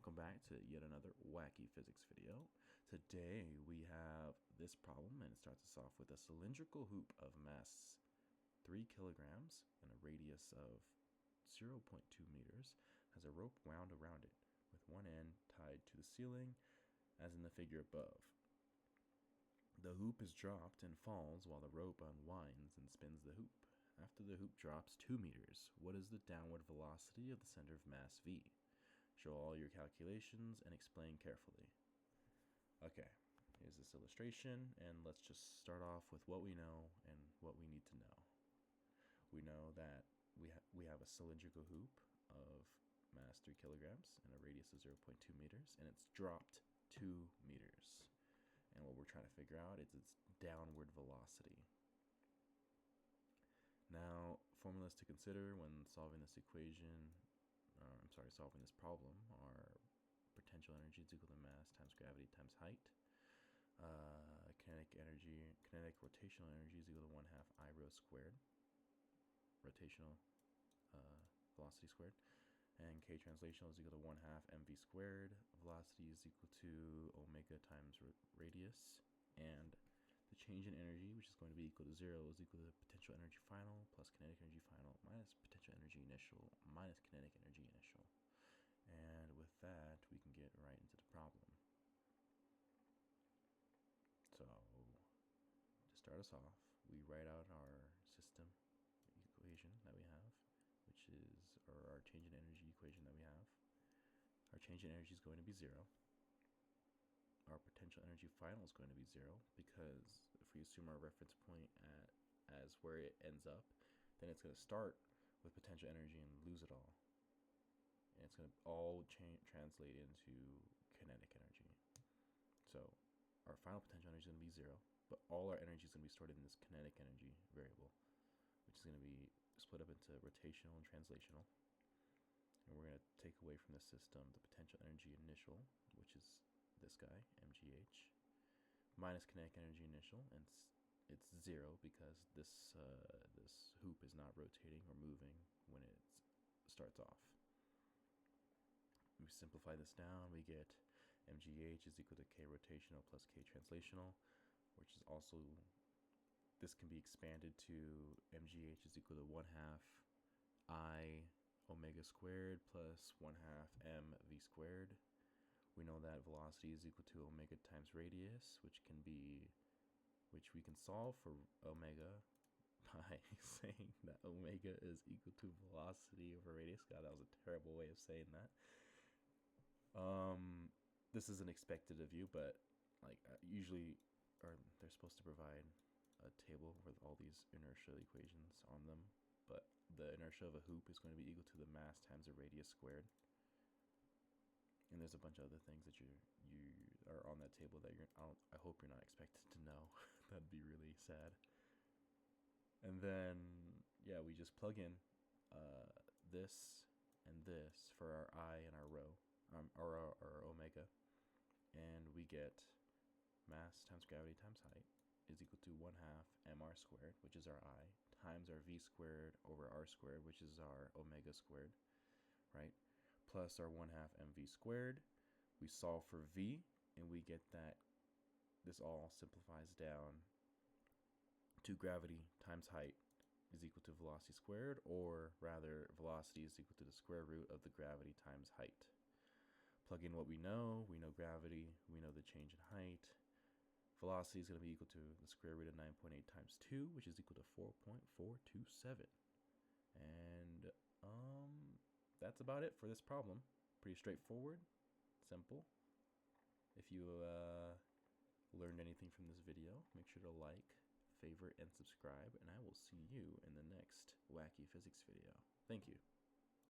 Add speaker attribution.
Speaker 1: welcome back to yet another wacky physics video. Today we have this problem, and it starts us off with a cylindrical hoop of mass 3 kilograms and a radius of 0.2 meters has a rope wound around it, with one end tied to the ceiling, as in the figure above. The hoop is dropped and falls while the rope unwinds and spins the hoop. After the hoop drops 2 meters, what is the downward velocity of the center of mass V? Show all your calculations and explain carefully. Okay, here's this illustration, and let's just start off with what we know and what we need to know. We know that we have a cylindrical hoop of mass 3 kilograms and a radius of 0.2 meters, and it's dropped 2 meters. And what we're trying to figure out is its downward velocity. Now, formulas to consider when solving this equation, solving this problem are potential energy is equal to mass times gravity times height. Kinetic rotational energy is equal to 1/2 I rho squared, rotational velocity squared, and K translational is equal to 1/2 mv squared. Velocity is equal to omega times radius, and the change in energy, which is going to be equal to 0, is equal to potential energy final plus kinetic energy final minus potential energy initial minus kinetic energy initial. And with that, we can get right into the problem. So, to start us off, we write out our system equation that we have, which is, or our change in energy equation that we have. Our change in energy is going to be 0. Our potential energy final is going to be 0, because if we assume our reference point as where it ends up, then it's going to start with potential energy and lose it all. And it's going to all translate into kinetic energy. So our final potential energy is going to be 0, but all our energy is going to be stored in this kinetic energy variable, which is going to be split up into rotational and translational. And we're going to take away from the system the potential energy initial, which is this guy, mgh, minus kinetic energy initial, and it's 0 because this hoop is not rotating or moving when it starts off. We simplify this down, we get mgh is equal to k rotational plus k translational, which is also, this can be expanded to mgh is equal to 1/2 I omega squared plus 1/2 mv squared. We know that velocity is equal to omega times radius, which we can solve for omega by saying that omega is equal to velocity over radius. God, that was a terrible way of saying that. This isn't expected of you, but usually, they're supposed to provide a table with all these inertial equations on them, but the inertia of a hoop is going to be equal to the mass times the radius squared. And there's a bunch of other things that you are on that table that I hope you're not expected to know. That'd be really sad. And then, yeah, we just plug in this and this for our I and our rho, or our omega, and we get mass times gravity times height is equal to 1/2 mr squared, which is our I, times our v squared over r squared, which is our omega squared, right? Plus our 1/2 mv squared. We solve for v, and we get that this all simplifies down to gravity times height is equal to velocity squared, or rather, velocity is equal to the square root of the gravity times height. Plug in what we know gravity, we know the change in height. Velocity is going to be equal to the square root of 9.8 times 2, which is equal to 4.427. And that's about it for this problem. Pretty straightforward, simple. If you learned anything from this video, make sure to like, favorite, and subscribe, and I will see you in the next wacky physics video. Thank you.